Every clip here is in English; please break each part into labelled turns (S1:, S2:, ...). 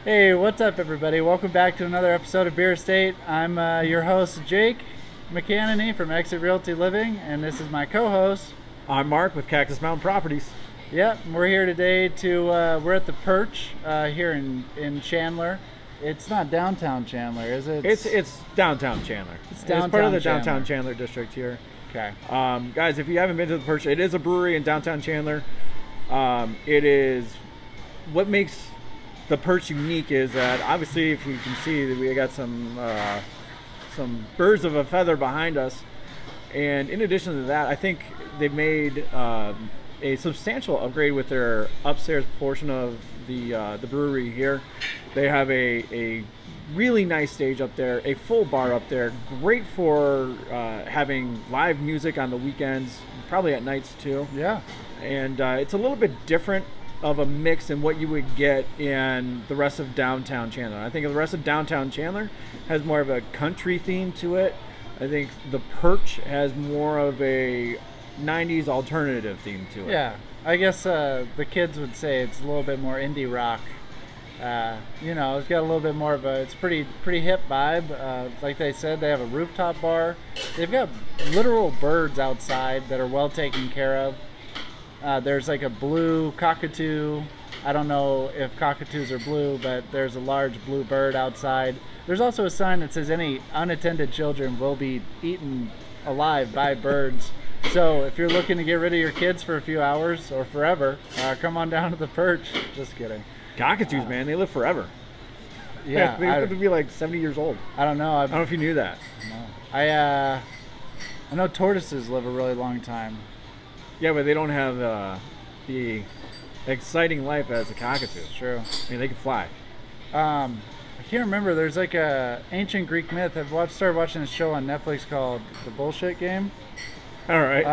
S1: Hey, what's up, everybody? Welcome back to another episode of Beer Estate. I'm your host, Jake McCannany from Exit Realty Living, and this is my co-host.
S2: I'm Mark with Cactus Mountain Properties.
S1: Yep, we're here today we're at the Perch here in Chandler. It's not downtown Chandler, is it?
S2: It's downtown Chandler.
S1: It's downtown
S2: part of the
S1: Chandler.
S2: downtown Chandler district here.
S1: Okay.
S2: Guys, if you haven't been to the Perch, it is a brewery in downtown Chandler. It is what makes the Perch unique is that obviously, if you can see, that we got some birds of a feather behind us, and in addition to that, I think they've made a substantial upgrade with their upstairs portion of the brewery here. They have a really nice stage up there, a full bar up there, great for having live music on the weekends, probably at nights too.
S1: Yeah.
S2: And it's a little bit different of a mix than what you would get in the rest of downtown Chandler. I think the rest of downtown Chandler has more of a country theme to it. I think the Perch has more of a 90s alternative theme to it.
S1: Yeah, I guess the kids would say it's a little bit more indie rock. It's got a little bit more of it's pretty hip vibe. Like they said, they have a rooftop bar. They've got literal birds outside that are well taken care of. There's like a blue cockatoo. I don't know if cockatoos are blue, but there's a large blue bird outside. There's also a sign that says any unattended children will be eaten alive by birds. So if you're looking to get rid of your kids for a few hours or forever, come on down to the Perch. Just kidding.
S2: Cockatoos, man, they live forever.
S1: Yeah,
S2: they have to be like 70 years old.
S1: I don't know.
S2: I don't know if you knew that.
S1: No. I know tortoises live a really long time.
S2: Yeah, but they don't have the exciting life as a cockatoo.
S1: True.
S2: I mean, they can fly.
S1: I can't remember. There's like a ancient Greek myth. I've started watching a show on Netflix called The Bullshit Game.
S2: All right.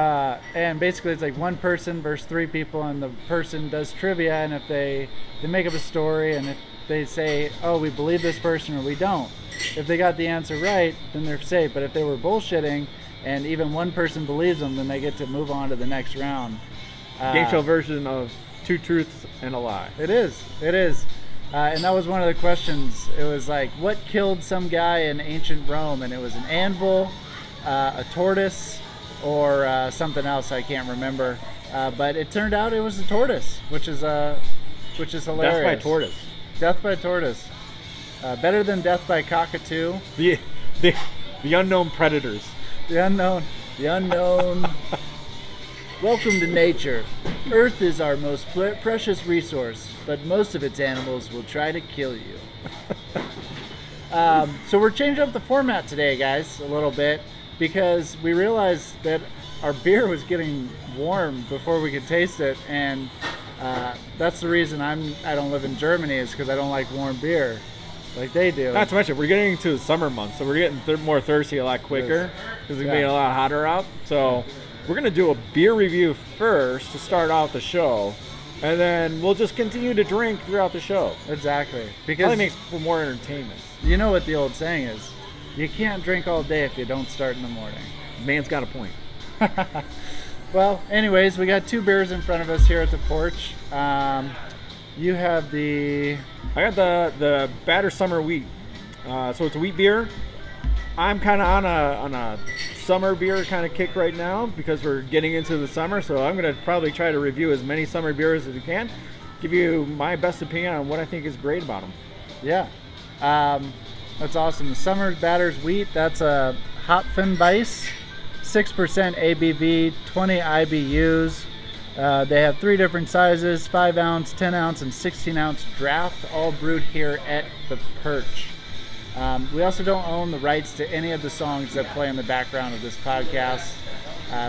S1: And basically it's like one person versus three people, and the person does trivia, and if they make up a story, and if they say, oh, we believe this person or we don't, if they got the answer right, then they're safe. But if they were bullshitting and even one person believes them, then they get to move on to the next round.
S2: Game show version of Two Truths and a Lie.
S1: It is. And that was one of the questions. It was like, what killed some guy in ancient Rome? And it was an anvil, a tortoise, or something else I can't remember. But it turned out it was a tortoise, which is hilarious.
S2: Death by tortoise.
S1: Death by tortoise. Better than death by cockatoo.
S2: The unknown predators.
S1: The unknown. Welcome to nature. Earth is our most precious resource, but most of its animals will try to kill you. So we're changing up the format today, guys, a little bit, because we realized that our beer was getting warm before we could taste it, and that's the reason I don't live in Germany, is because I don't like warm beer like they do.
S2: Not to mention, we're getting into the summer months, so we're getting more thirsty a lot quicker because it's getting a lot hotter out. So we're going to do a beer review first to start out the show, and then we'll just continue to drink throughout the show.
S1: Exactly. Because
S2: Probably makes for more entertainment.
S1: You know what the old saying is, you can't drink all day if you don't start in the morning.
S2: Man's got a point.
S1: Well, anyways, we got two beers in front of us here at the Porch. You have I
S2: got the Batter Summer Wheat. So it's a wheat beer. I'm kind of on a summer beer kind of kick right now because we're getting into the summer. So I'm going to probably try to review as many summer beers as we can. Give you my best opinion on what I think is great about them.
S1: Yeah. That's awesome. The Summer Batter's Wheat, that's a Hopfenweiss, 6% ABV, 20 IBUs. They have three different sizes, 5 ounce, 10 ounce, and 16 ounce draft, all brewed here at the Perch. We also don't own the rights to any of the songs that play in the background of this podcast.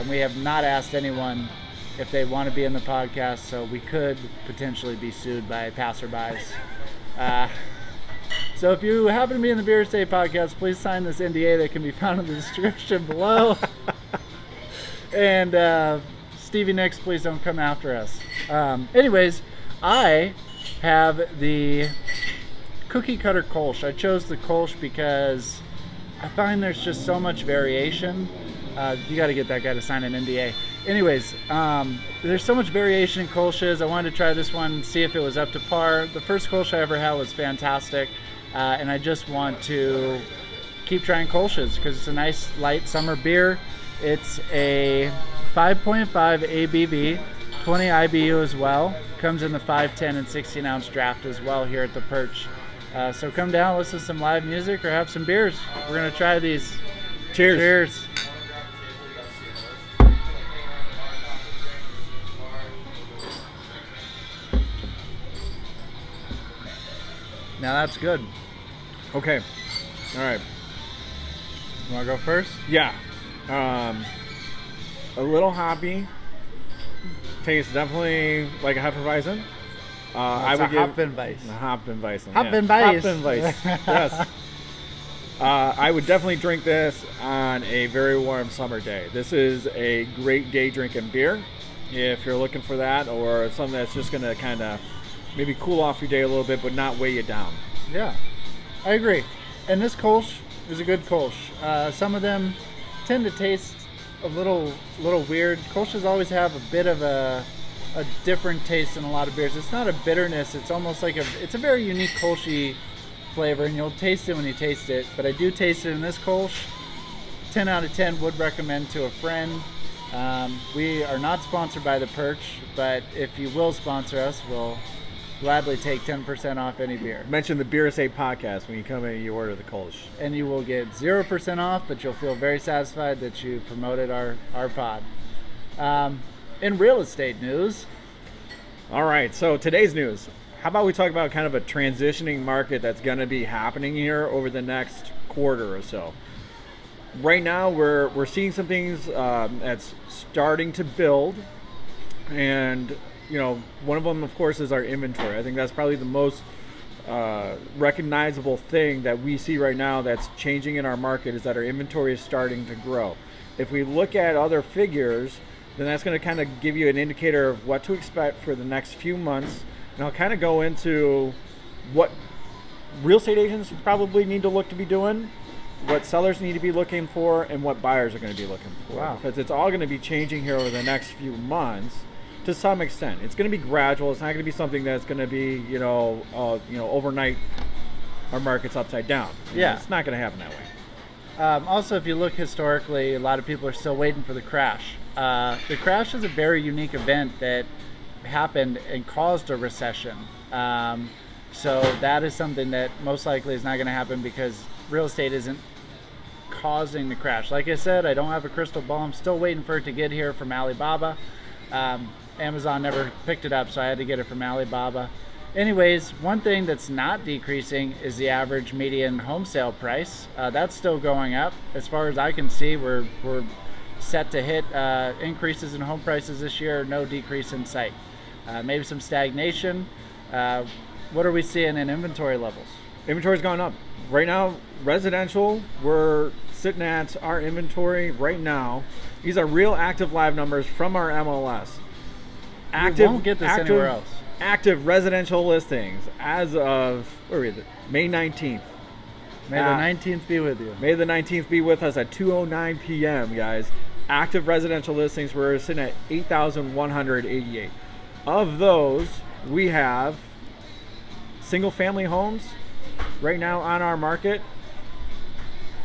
S1: We have not asked anyone if they want to be in the podcast, so we could potentially be sued by passerbys. So if you happen to be in the Beer Estate podcast, please sign this NDA that can be found in the description below. And Stevie Nicks, please don't come after us. Anyways, I have the cookie cutter Kolsch. I chose the Kolsch because I find there's just so much variation. You got to get that guy to sign an NDA. Anyways, there's so much variation in Kolsch's. I wanted to try this one, see if it was up to par. The first Kolsch I ever had was fantastic, and I just want to keep trying Kolsch's because it's a nice light summer beer. It's a 5.5 ABV, 20 IBU as well. Comes in the 5, 10, and 16 ounce draft as well here at the Perch. So come down, listen to some live music, or have some beers. We're gonna try these.
S2: Cheers.
S1: Cheers. Now that's good.
S2: Okay. All right.
S1: You wanna go first?
S2: Yeah. A little hoppy. Tastes definitely like a Hefeweizen. I would give
S1: Hopfenweizen.
S2: Hopfenweizen.
S1: Hopfenweizen.
S2: Yes. I would definitely drink this on a very warm summer day. This is a great day drinking beer if you're looking for that, or something that's just going to kind of maybe cool off your day a little bit but not weigh you down.
S1: Yeah, I agree. And this Kolsch is a good Kolsch. Some of them tend to taste a little weird. Kolsch's always have a bit of a different taste than a lot of beers. It's not a bitterness. It's almost like it's a very unique Kolschy flavor, and you'll taste it when you taste it. But I do taste it in this Kolsch. 10 out of 10 would recommend to a friend. We are not sponsored by the Perch, but if you will sponsor us, we'll gladly take 10% off any beer.
S2: Mention the Beer Say podcast when you come in and you order the Kolsch.
S1: And you will get 0% off, but you'll feel very satisfied that you promoted our pod. In real estate news.
S2: All right, so today's news. How about we talk about kind of a transitioning market that's going to be happening here over the next quarter or so. Right now, we're seeing some things that's starting to build, and you know, one of them, of course, is our inventory. I think that's probably the most recognizable thing that we see right now that's changing in our market, is that our inventory is starting to grow. If we look at other figures, then that's going to kind of give you an indicator of what to expect for the next few months. And I'll kind of go into what real estate agents probably need to look to be doing, what sellers need to be looking for, and what buyers are going to be looking for.
S1: Wow.
S2: Because it's all going to be changing here over the next few months to some extent. It's going to be gradual. It's not going to be something that's going to be, overnight our market's upside down.
S1: Yeah.
S2: It's not going to happen that way.
S1: Also, if you look historically, a lot of people are still waiting for the crash. The crash is a very unique event that happened and caused a recession. So that is something that most likely is not going to happen because real estate isn't causing the crash. Like I said, I don't have a crystal ball. I'm still waiting for it to get here from Alibaba. Amazon never picked it up, so I had to get it from Alibaba. Anyways, one thing that's not decreasing is the average median home sale price. That's still going up. As far as I can see, we're set to hit increases in home prices this year, no decrease in sight. Maybe some stagnation. What are we seeing in inventory levels?
S2: Inventory's gone up. Right now, residential, we're sitting at our inventory right now. These are real active live numbers from our MLS.
S1: You won't get this anywhere else.
S2: Active residential listings as of May 19th.
S1: May the 19th be with you.
S2: May the 19th be with us at 2:09 p.m., guys. Active residential listings, we're sitting at 8,188. Of those, we have single-family homes right now on our market,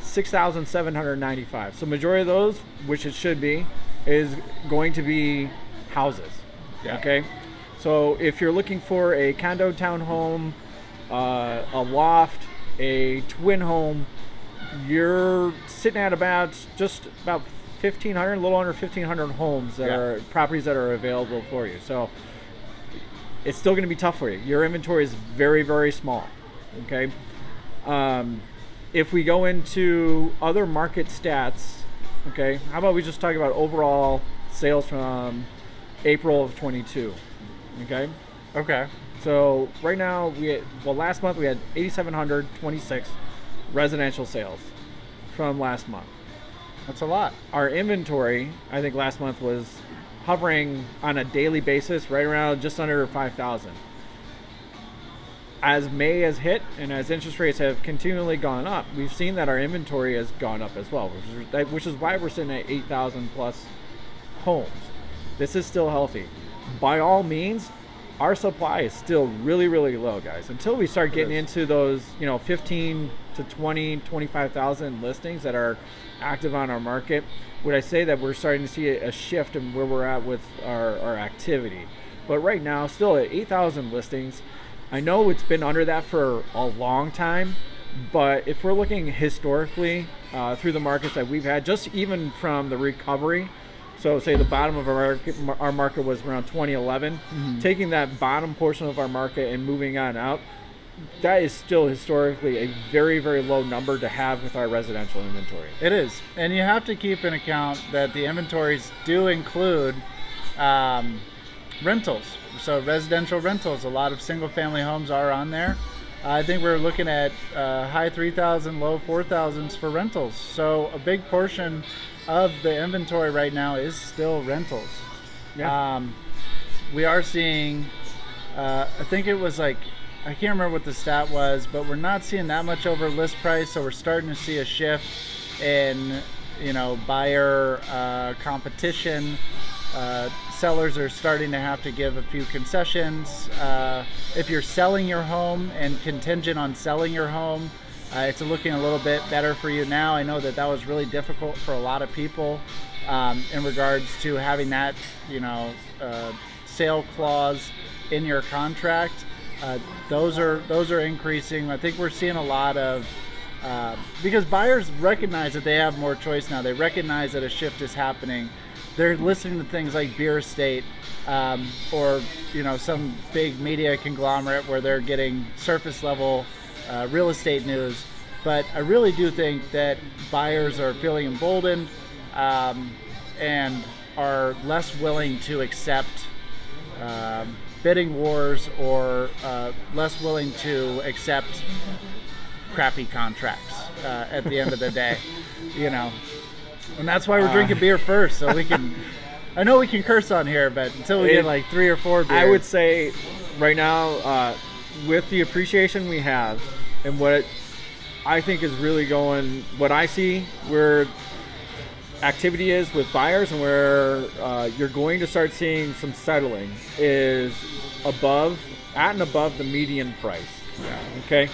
S2: 6,795. So majority of those, which it should be, is going to be houses.
S1: Yeah.
S2: Okay? So if you're looking for a condo townhome, a loft, a twin home, you're sitting at about 1,500, a little under 1,500 homes that are properties that are available for you. So it's still going to be tough for you. Your inventory is very, very small. Okay. If we go into other market stats, okay, how about we just talk about overall sales from April of 22? Okay.
S1: Okay.
S2: So right now last month we had 8,726 residential sales from last month.
S1: That's a lot.
S2: Our inventory, I think last month was hovering on a daily basis right around just under 5,000. As May has hit and as interest rates have continually gone up, we've seen that our inventory has gone up as well, which is why we're sitting at 8,000 plus homes. This is still healthy. By all means, our supply is still really, really low, guys. Until we start getting into those, 15 to 20, 25,000 listings that are active on our market, would I say that we're starting to see a shift in where we're at with our activity. But right now, still at 8,000 listings. I know it's been under that for a long time, but if we're looking historically through the markets that we've had, just even from the recovery, so say the bottom of our market was around 2011, taking that bottom portion of our market and moving on out, that is still historically a very, very low number to have with our residential inventory.
S1: It is. And you have to keep in account that the inventories do include rentals. So residential rentals, a lot of single family homes are on there. I think we're looking at high 3,000, low 4,000s for rentals. So a big portion of the inventory right now is still rentals.
S2: Yeah.
S1: We are seeing, I think it was like, I can't remember what the stat was, but we're not seeing that much over list price. So we're starting to see a shift in, buyer competition. Sellers are starting to have to give a few concessions. If you're selling your home and contingent on selling your home, it's looking a little bit better for you now. I know that was really difficult for a lot of people in regards to having that, sale clause in your contract. Those are increasing. I think we're seeing a lot of because buyers recognize that they have more choice now. They recognize that a shift is happening. They're listening to things like Beer Estate or some big media conglomerate where they're getting surface level real estate news. But I really do think that buyers are feeling emboldened and are less willing to accept bidding wars or less willing to accept crappy contracts at the end of the day, And that's why we're drinking beer first, so we can. I know we can curse on here, but until we get like 3 or 4 beers.
S2: I would say, right now, with the appreciation we have, and what I think is really going, what I see where activity is with buyers, and where you're going to start seeing some settling is at and above the median price.
S1: Yeah.
S2: Okay,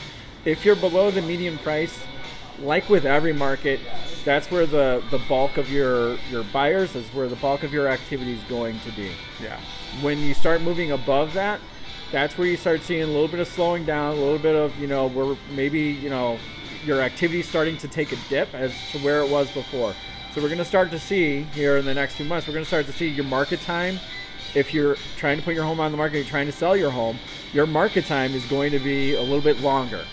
S2: if you're below the median price, like with every market, that's where the bulk of your buyers is, where the bulk of your activity is going to be.
S1: Yeah.
S2: When you start moving above that, that's where you start seeing a little bit of slowing down, a little bit of, where maybe, your activity is starting to take a dip as to where it was before. So we're going to start to see here in the next few months, we're going to start to see your market time. If you're trying to put your home on the market, you're trying to sell your home, your market time is going to be a little bit longer.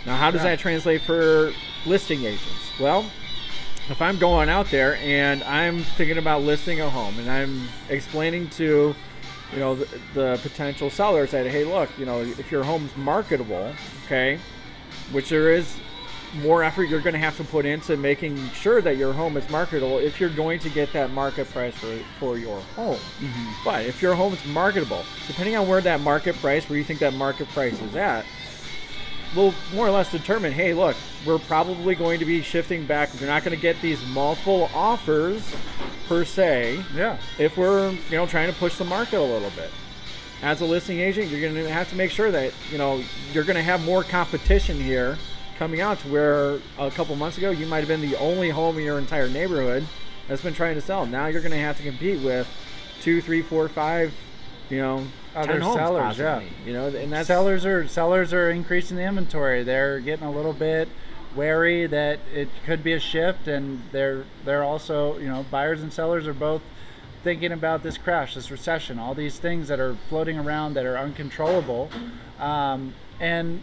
S2: Now, how does that translate for listing agents? Well, if I'm going out there and I'm thinking about listing a home and I'm explaining to, the potential sellers that, hey, look, if your home's marketable, okay, which there is more effort you're going to have to put into making sure that your home is marketable if you're going to get that market price for your home. Mm-hmm. But if your home is marketable, depending on where that market price, where you think that market price is at, will more or less determine, hey, look, we're probably going to be shifting back. You're not going to get these multiple offers per se.
S1: Yeah.
S2: If we're, trying to push the market a little bit. As a listing agent, you're going to have to make sure that, you're going to have more competition here coming out to where a couple months ago you might have been the only home in your entire neighborhood that's been trying to sell. Now you're going to have to compete with 2, 3, 4, 5,
S1: other
S2: 10 homes
S1: sellers,
S2: possibly,
S1: yeah.
S2: And that's
S1: sellers are increasing the inventory. They're getting a little bit wary that it could be a shift, and they're also, buyers and sellers are both thinking about this crash, this recession, all these things that are floating around that are uncontrollable, and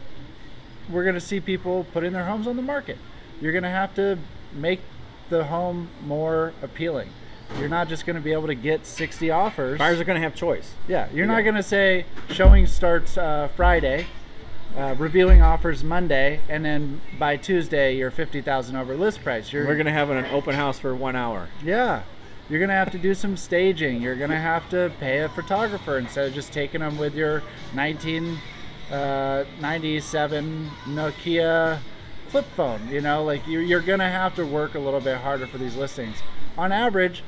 S1: we're going to see people putting their homes on the market. You're going to have to make the home more appealing. You're not just going to be able to get 60 offers.
S2: Buyers are going to have choice.
S1: Yeah, you're not going to say showing starts Friday, reviewing offers Monday, and then by Tuesday you're 50,000 over list price.
S2: We're going to have an open house for 1 hour.
S1: Yeah, you're going to have to do some staging. You're going to have to pay a photographer instead of just taking them with your 1997 Nokia flip phone. You're going to have to work a little bit harder for these listings. On average,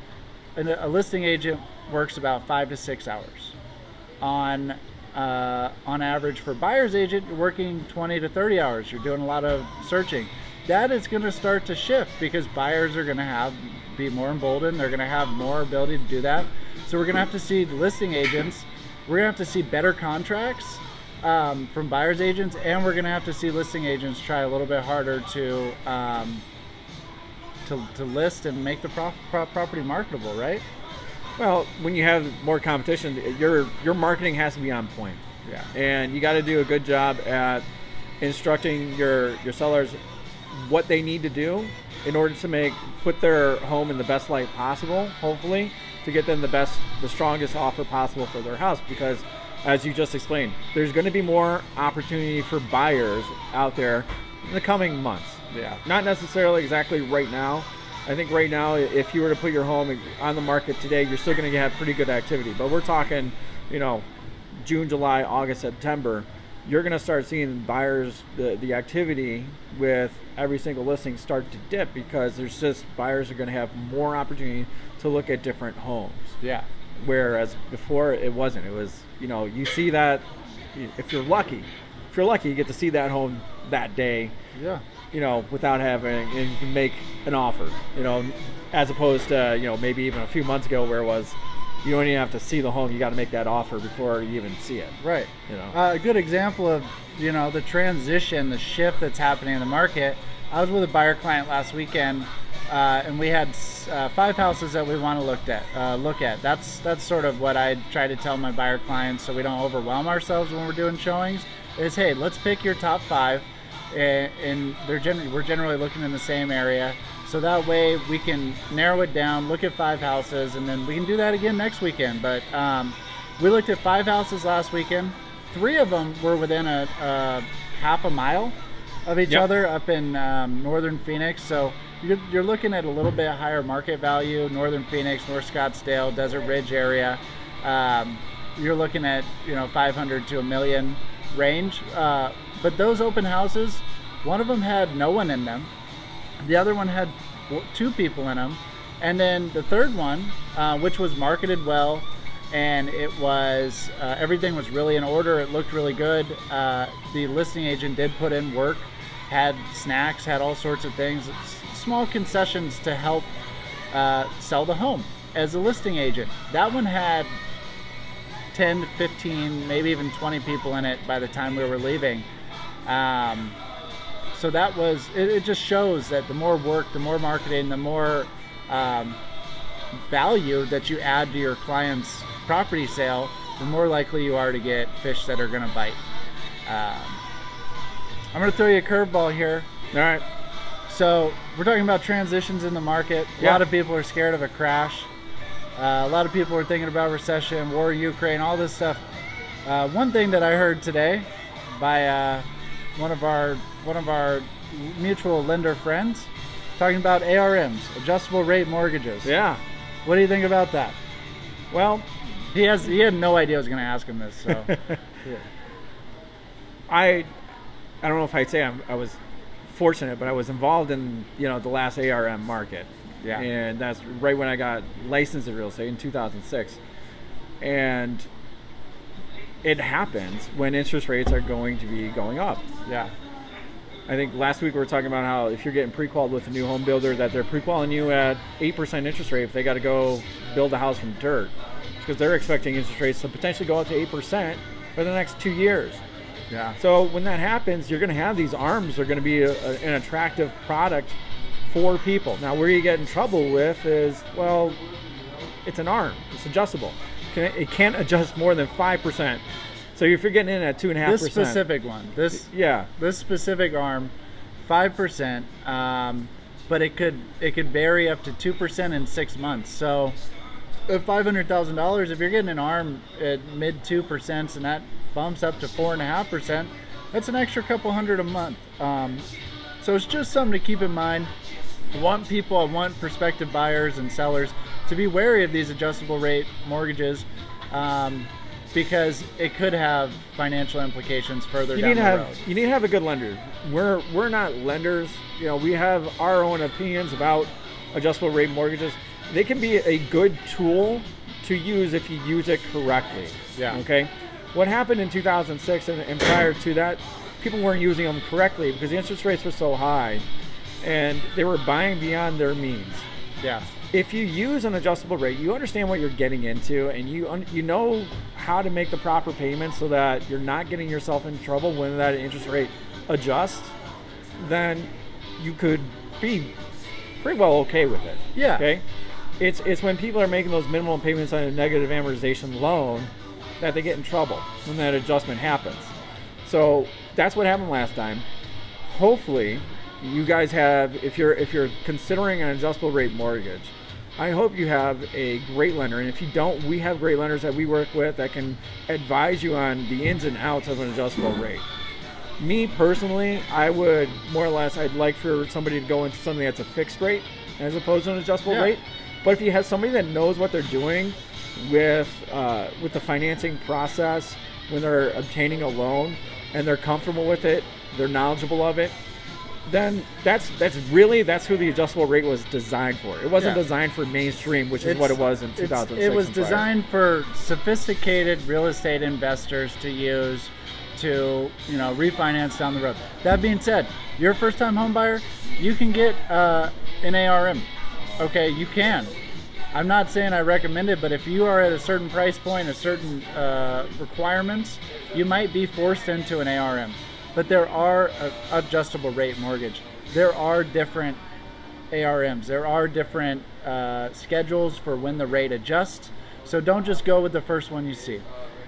S1: a listing agent works about 5 to 6 hours. On average, for buyer's agent, you're working 20 to 30 hours. You're doing a lot of searching. That is going to start to shift because buyers are going to be more emboldened. They're going to have more ability to do that. So we're going to have to see listing agents. We're going to have to see better contracts from buyer's agents, and we're going to have to see listing agents try a little bit harder to list and make the property marketable, right?
S2: Well, when you have more competition, your marketing has to be on point.
S1: Yeah.
S2: And you got to do a good job at instructing your sellers what they need to do in order to put their home in the best light possible, hopefully, to get them the strongest offer possible for their house. Because as you just explained, there's going to be more opportunity for buyers out there in the coming months.
S1: Yeah.
S2: Not necessarily exactly right now. I think right now, if you were to put your home on the market today, you're still going to have pretty good activity. But we're talking, June, July, August, September. You're going to start seeing buyers, the activity with every single listing start to dip because buyers are going to have more opportunity to look at different homes.
S1: Yeah.
S2: Whereas before it wasn't. It was, you see that if you're lucky, you get to see that home that day.
S1: Yeah.
S2: Without and you can make an offer, as opposed to, maybe even a few months ago where it was, you don't even have to see the home, you got to make that offer before you even see it.
S1: Right. A good example of, the transition, the shift that's happening in the market. I was with a buyer client last weekend, and we had 5 houses that we want to look at. That's sort of what I try to tell my buyer clients so we don't overwhelm ourselves when we're doing showings is, hey, let's pick your top 5. And we're generally looking in the same area, so that way we can narrow it down, look at 5 houses, and then we can do that again next weekend. But we looked at 5 houses last weekend. 3 of them were within a half a mile of each other up in northern Phoenix, so you're looking at a little bit higher market value. Northern Phoenix, North Scottsdale, Desert Ridge area, you're looking at 500 to $1 million range. But those open houses, one of them had no one in them. The other one had 2 people in them. And then the third one, which was marketed well, and it was, everything was really in order. It looked really good. The listing agent did put in work, had snacks, had all sorts of things, small concessions to help sell the home as a listing agent. That one had 10 to 15, maybe even 20 people in it by the time we were leaving. So that was, it just shows that the more work, the more marketing, the more value that you add to your client's property sale, the more likely you are to get fish that are going to bite. I'm going to throw you a curveball here.
S2: All right.
S1: So we're talking about transitions in the market. A lot of people are scared of a crash. A lot of people are thinking about recession, war in Ukraine, all this stuff. One thing that I heard today by one of our mutual lender friends talking about ARMs, adjustable rate mortgages.
S2: Yeah.
S1: What do you think about that?
S2: Well,
S1: he had no idea I was going to ask him this. So yeah.
S2: I don't know if I'd say I was fortunate, but I was involved in the last ARM market.
S1: Yeah.
S2: And that's right when I got licensed in real estate in 2006. And it happens when interest rates are going to be going up.
S1: Yeah.
S2: I think last week we were talking about how if you're getting pre-qualified with a new home builder, that they're pre-qualifying you at 8% interest rate if they got to go build a house from dirt, because they're expecting interest rates to potentially go up to 8% for the next 2 years.
S1: Yeah.
S2: So when that happens, you're going to have these ARMs. They're going to be an attractive product for people. Now, where you get in trouble with is, well, it's an ARM. It's adjustable. It can't adjust more than 5%. So if you're getting in at 2.5%.
S1: This specific one. This specific ARM, 5%. But it could vary up to 2% in 6 months. So at $500,000, if you're getting an ARM at mid 2% and that bumps up to 4.5%, that's an extra couple hundred a month. So it's just something to keep in mind. I want prospective buyers and sellers to be wary of these adjustable rate mortgages, because it could have financial implications further down the road.
S2: You need to have a good lender. We're not lenders. We have our own opinions about adjustable rate mortgages. they can be a good tool to use if you use it correctly.
S1: Yeah.
S2: Okay. What happened in 2006 and prior to that, people weren't using them correctly because the interest rates were so high, and they were buying beyond their means.
S1: Yeah.
S2: If you use an adjustable rate, you understand what you're getting into, and you know how to make the proper payments so that you're not getting yourself in trouble when that interest rate adjusts, then you could be pretty well okay with it.
S1: Yeah.
S2: Okay. It's when people are making those minimum payments on a negative amortization loan that they get in trouble when that adjustment happens. So that's what happened last time. Hopefully, you guys have, if you're considering an adjustable rate mortgage, I hope you have a great lender. And if you don't, we have great lenders that we work with that can advise you on the ins and outs of an adjustable rate. Me personally, I would more or less, I'd like for somebody to go into something that's a fixed rate as opposed to an adjustable rate. But if you have somebody that knows what they're doing with the financing process when they're obtaining a loan, and they're comfortable with it, they're knowledgeable of it, then that's who the adjustable rate was designed for. It wasn't designed for mainstream, which is what it was in 2006.
S1: It was designed for sophisticated real estate investors to use to, refinance down the road. That being said, you're a first-time home buyer, you can get an ARM. Okay, you can. I'm not saying I recommend it, but if you are at a certain price point, a certain requirements, you might be forced into an ARM. But there are adjustable rate mortgage. There are different ARMs. There are different schedules for when the rate adjusts. So don't just go with the first one you see.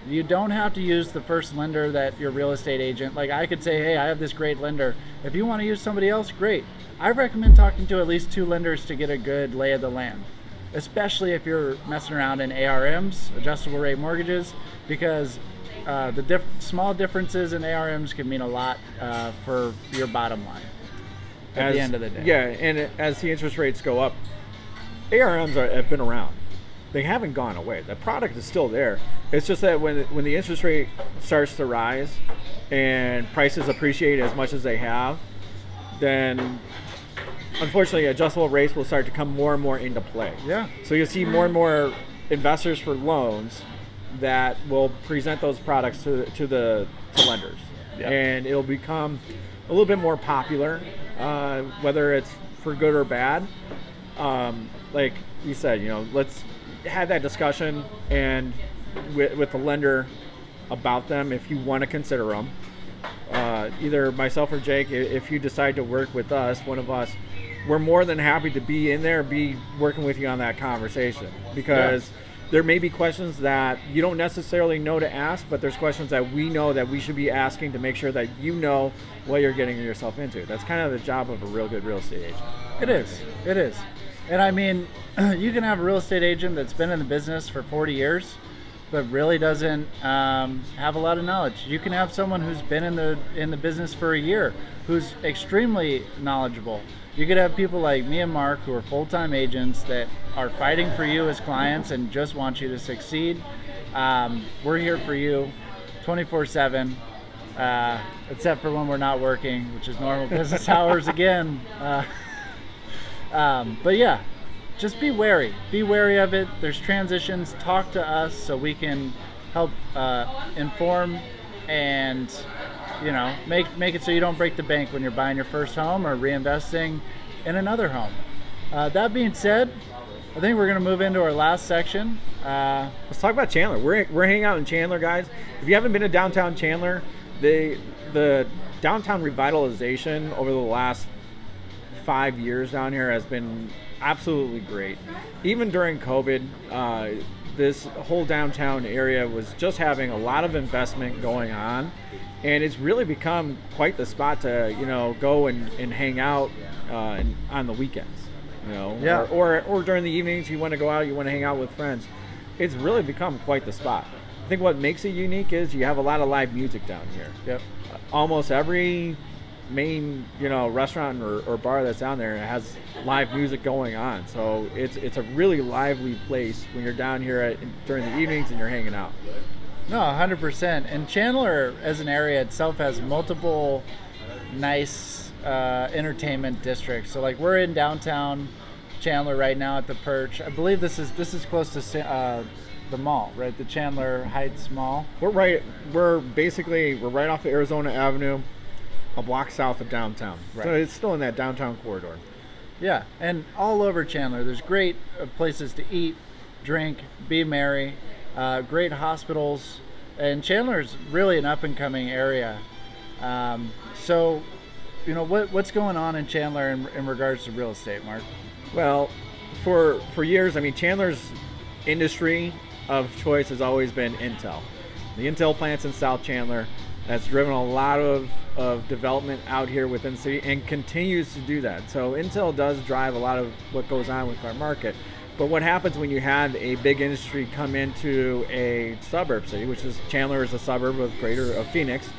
S1: You don't have to use the first lender that your real estate agent, like I could say, hey, I have this great lender. If you want to use somebody else, great. I recommend talking to at least 2 lenders to get a good lay of the land, especially if you're messing around in ARMs, adjustable rate mortgages, because the small differences in ARMs can mean a lot for your bottom line at the end of the day.
S2: Yeah, and as the interest rates go up, ARMs have been around. They haven't gone away. The product is still there. It's just that when the interest rate starts to rise and prices appreciate as much as they have, then unfortunately adjustable rates will start to come more and more into play.
S1: Yeah.
S2: So you'll see more and more investors for loans that will present those products to lenders. Yeah. And it'll become a little bit more popular, whether it's for good or bad. Like you said, let's have that discussion and with the lender about them if you want to consider them. Either myself or Jake, if you decide to work with us, one of us, we're more than happy to be in there, be working with you on that conversation, because there may be questions that you don't necessarily know to ask, but there's questions that we know that we should be asking to make sure that you know what you're getting yourself into. That's kind of the job of a real good real estate agent.
S1: It is. And I mean, you can have a real estate agent that's been in the business for 40 years, but really doesn't have a lot of knowledge. You can have someone who's been in the business for a year, who's extremely knowledgeable. You could have people like me and Mark who are full-time agents that are fighting for you as clients and just want you to succeed. We're here for you 24/7, except for when we're not working, which is normal business hours again. But yeah, just be wary. Be wary of it. There's transitions. Talk to us so we can help inform and make it so you don't break the bank when you're buying your first home or reinvesting in another home. That being said, I think we're going to move into our last section.
S2: Let's talk about Chandler. We're hanging out in Chandler, guys. If you haven't been to downtown Chandler, the downtown revitalization over the last 5 years down here has been absolutely great. Even during COVID, this whole downtown area was just having a lot of investment going on, and it's really become quite the spot to go and hang out on the weekends. Or during the evenings, you want to go out, you want to hang out with friends. It's really become quite the spot. I think what makes it unique is you have a lot of live music down here.
S1: Yep.
S2: Almost every main restaurant or bar that's down there has live music going on, so it's a really lively place when you're down here during the evenings and you're hanging out.
S1: No, 100%. And Chandler as an area itself has multiple nice entertainment districts. So like we're in downtown Chandler right now at the Perch. I believe this is close to the mall, right? The Chandler Heights Mall.
S2: We're right off of Arizona Avenue, a block south of downtown.
S1: Right.
S2: So it's still in that downtown corridor.
S1: Yeah, and all over Chandler, there's great places to eat, drink, be merry, great hospitals, and Chandler's really an up-and-coming area. So, you know, what's going on in Chandler in regards to real estate, Mark?
S2: Well, for years, I mean, Chandler's industry of choice has always been Intel. The Intel plants in South Chandler, that's driven a lot of development out here within the city and continues to do that. So Intel does drive a lot of what goes on with our market. But what happens when you have a big industry come into a suburb city, which is Chandler is a suburb of Phoenix,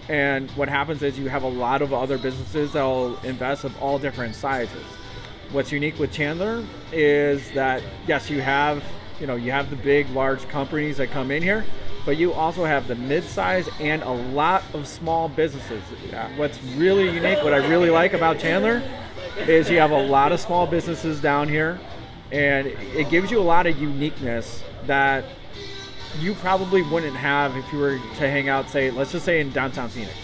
S2: and what happens is you have a lot of other businesses that will invest of all different sizes. What's unique with Chandler is that, yes, you have the big, large companies that come in here, but you also have the mid-size and a lot of small businesses. What's really unique, what I really like about Chandler, is you have a lot of small businesses down here, and it gives you a lot of uniqueness that you probably wouldn't have if you were to hang out, let's just say in downtown Phoenix.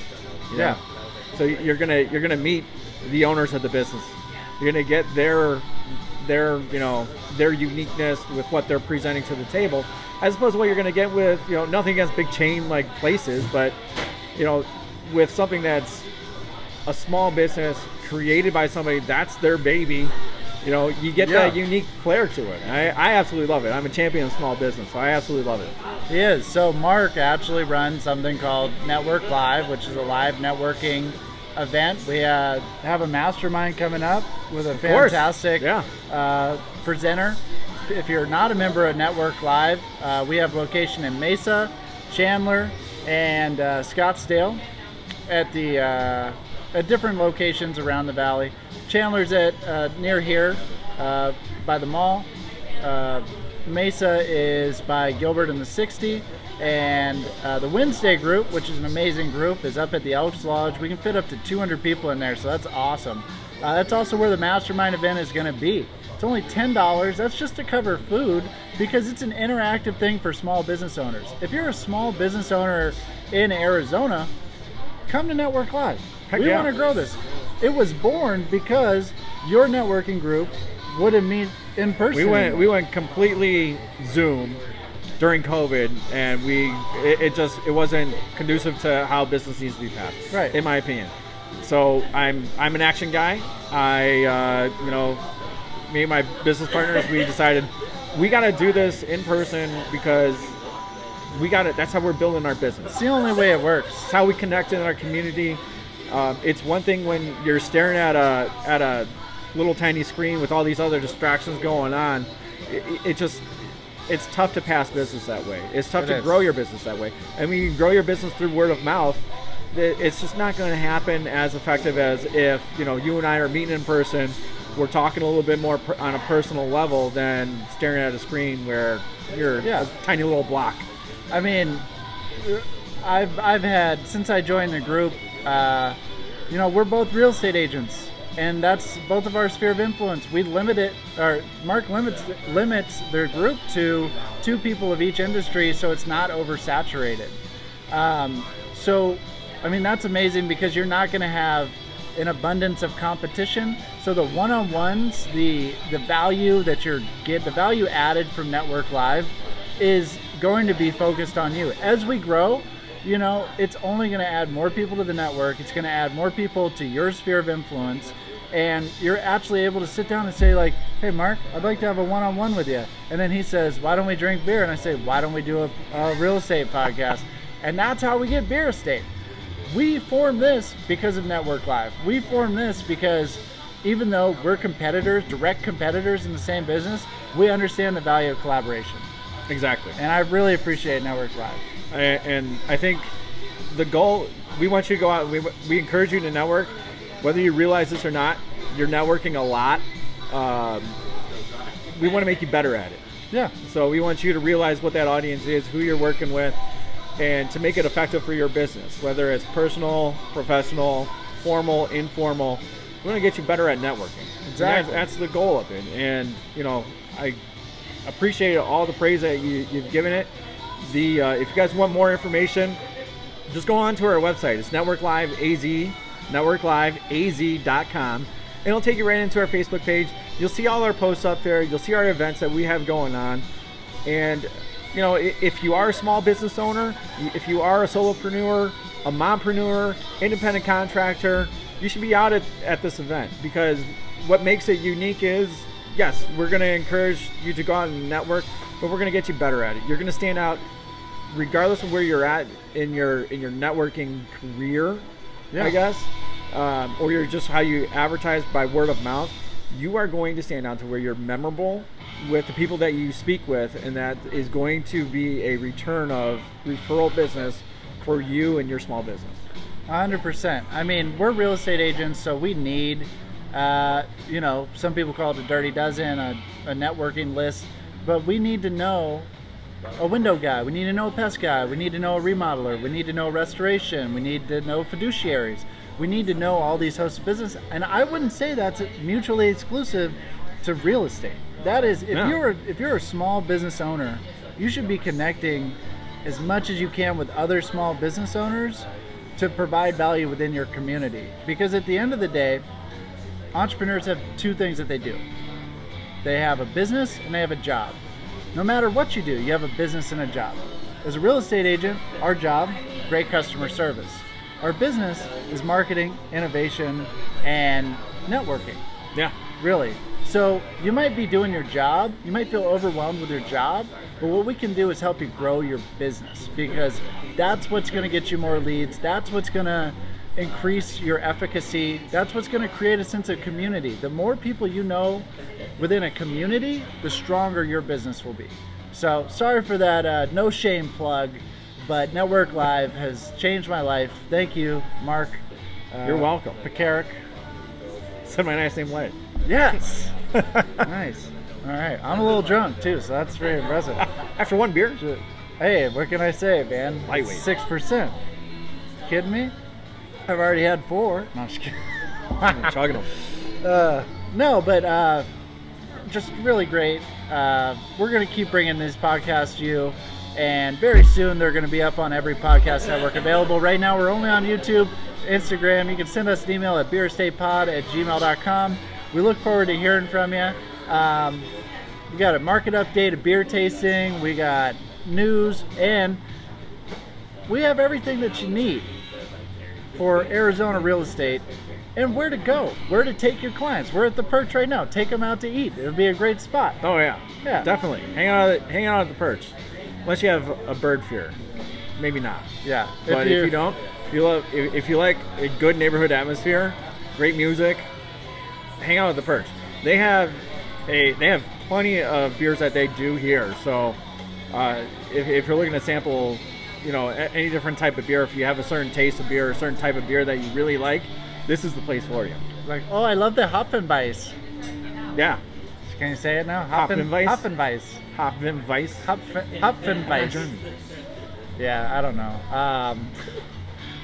S1: Yeah.
S2: So you're gonna meet the owners of the business. You're gonna get their uniqueness with what they're presenting to the table, as opposed to what you're gonna get with, nothing against big chain like places, but with something that's a small business created by somebody, that's their baby. You get that unique flair to it. I absolutely love it. I'm a champion of small business, so I absolutely love it.
S1: He is. So Mark actually runs something called Network Live, which is a live networking event. We have a mastermind coming up with a fantastic presenter. If you're not a member of Network Live, we have location in Mesa, Chandler, and Scottsdale at different locations around the valley. Chandler's at near here by the mall. Mesa is by Gilbert and the 60, and the Wednesday group, which is an amazing group, is up at the Elks Lodge. We can fit up to 200 people in there, so that's awesome. That's also where the mastermind event is going to be. It's only $10. That's just to cover food, because it's an interactive thing for small business owners. If you're a small business owner in Arizona, come to Network Live. We want to grow this. It was born because your networking group wouldn't meet in person.
S2: We went completely Zoom during COVID, and it wasn't conducive to how business needs to be passed.
S1: Right.
S2: In my opinion. So I'm an action guy. Me and my business partners, we decided we got to do this in person because that's how we're building our business.
S1: It's the only way it works.
S2: It's how we connect in our community. It's one thing when you're staring at a little tiny screen with all these other distractions going on. It's tough to pass business that way. It's tough to grow your business that way. And when you grow your business through word of mouth, it's just not going to happen as effective as if you and I are meeting in person. We're talking a little bit more on a personal level than staring at a screen where you're a tiny little block.
S1: I mean, I've had, since I joined the group, we're both real estate agents, and that's both of our sphere of influence. We limit it, or Mark limits their group to 2 people of each industry, so it's not oversaturated. So, I mean, that's amazing because you're not going to have an abundance of competition. So the one-on-ones, the value that the value added from Network Live is going to be focused on you. As we grow, it's only going to add more people to the network. It's going to add more people to your sphere of influence. And you're actually able to sit down and say, like, hey, Mark, I'd like to have a one-on-one with you. And then he says, why don't we drink beer? And I say, why don't we do a real estate podcast? And that's how we get Beer Estate. We formed this because of Network Live. We formed this because even though we're competitors, direct competitors in the same business, we understand the value of collaboration.
S2: Exactly.
S1: And I really appreciate Network Live.
S2: And I think the goal, we want you to go out, we encourage you to network. Whether you realize this or not, you're networking a lot. We want to make you better at it.
S1: Yeah.
S2: So we want you to realize what that audience is, who you're working with, and to make it effective for your business, whether it's personal, professional, formal, informal. We want to get you better at networking.
S1: Exactly.
S2: That's the goal of it. And, you know, I appreciate all the praise that you've given it. If you guys want more information, just go on to our website. It's Network Live AZ, networkliveaz.com. And it'll take you right into our Facebook page. You'll see all our posts up there. You'll see our events that we have going on. And, you know, if you are a small business owner, if you are a solopreneur, a mompreneur, independent contractor, you should be out at this event, because what makes it unique is, yes, we're going to encourage you to go out and network, but we're going to get you better at it. You're going to stand out regardless of where you're at in your networking career, I guess, or you're just how you advertise by word of mouth. You are going to stand out to where you're memorable with the people that you speak with, and that is going to be a return of referral business for you and your small business.
S1: 100%. I mean, we're real estate agents, so we need, you know, some people call it a dirty dozen, a networking list, but we need to know a window guy, we need to know a pest guy, we need to know a remodeler, we need to know restoration, we need to know fiduciaries, we need to know all these hosts of business. And I wouldn't say that's mutually exclusive to real estate. That is, if you're a small business owner, you should be connecting as much as you can with other small business owners to provide value within your community. Because at the end of the day, entrepreneurs have two things that they do. They have a business and they have a job. No matter what you do, you have a business and a job. As a real estate agent, our job, great customer service. Our business is marketing, innovation, and networking.
S2: Yeah.
S1: Really. So you might be doing your job, you might feel overwhelmed with your job, but what we can do is help you grow your business, because that's what's going to get you more leads, that's what's going to increase your efficacy, that's what's going to create a sense of community. The more people you know within a community, the stronger your business will be. So sorry for that no shame plug, but Network Live has changed my life. Thank you, Mark.
S2: You're welcome.
S1: Pekarik.
S2: Said my nice name right.
S1: Yes. Nice. All right. I'm a little drunk too, so that's very impressive.
S2: After one beer?
S1: Hey, what can I say, man?
S2: Lightweight.
S1: 6%. Kidding me? I've already had 4. No, I'm just kidding.
S2: I'm chugging them.
S1: No, but just really great. We're going to keep bringing these podcasts to you, and very soon they're going to be up on every podcast network available. Right now we're only on YouTube, Instagram. You can send us an email at beerestatepod@gmail.com. We look forward to hearing from you. We got a market update, a beer tasting, we got news, and we have everything that you need for Arizona real estate and where to go, where to take your clients. We're at the Perch right now. Take them out to eat. It'll be a great spot.
S2: Oh yeah, definitely. Hang out at the Perch, unless you have a bird fear, maybe not.
S1: Yeah,
S2: but if you don't, if you like a good neighborhood atmosphere, great music, hang out at the Perch. They have plenty of beers that they do here. So if you're looking to sample, you know, any different type of beer, if you have a certain taste of beer, a certain type of beer that you really like, this is the place for you.
S1: Like, oh, I love the Hopfenweiss.
S2: Yeah.
S1: Can you say it now?
S2: Hopfenweiss.
S1: Hopfenweiss.
S2: Hopfenweiss.
S1: Hopfenweiss. Yeah, I don't know.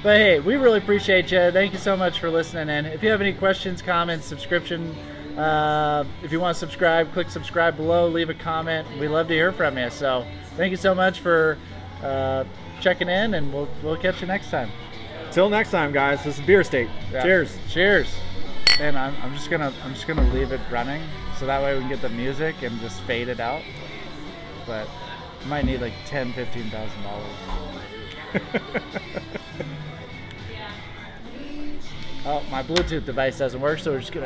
S1: But hey, we really appreciate you. Thank you so much for listening in. If you have any questions, comments, subscription, if you want to subscribe, click subscribe below, leave a comment. We love to hear from you. So thank you so much for checking in, and we'll catch you next time.
S2: Till next time, guys. This is Beer State.
S1: Yeah.
S2: Cheers.
S1: Cheers. And I'm just gonna leave it running, so that way we can get the music and just fade it out. But you might need like $10,000–$15,000. Oh, my Bluetooth device doesn't work, so we're just gonna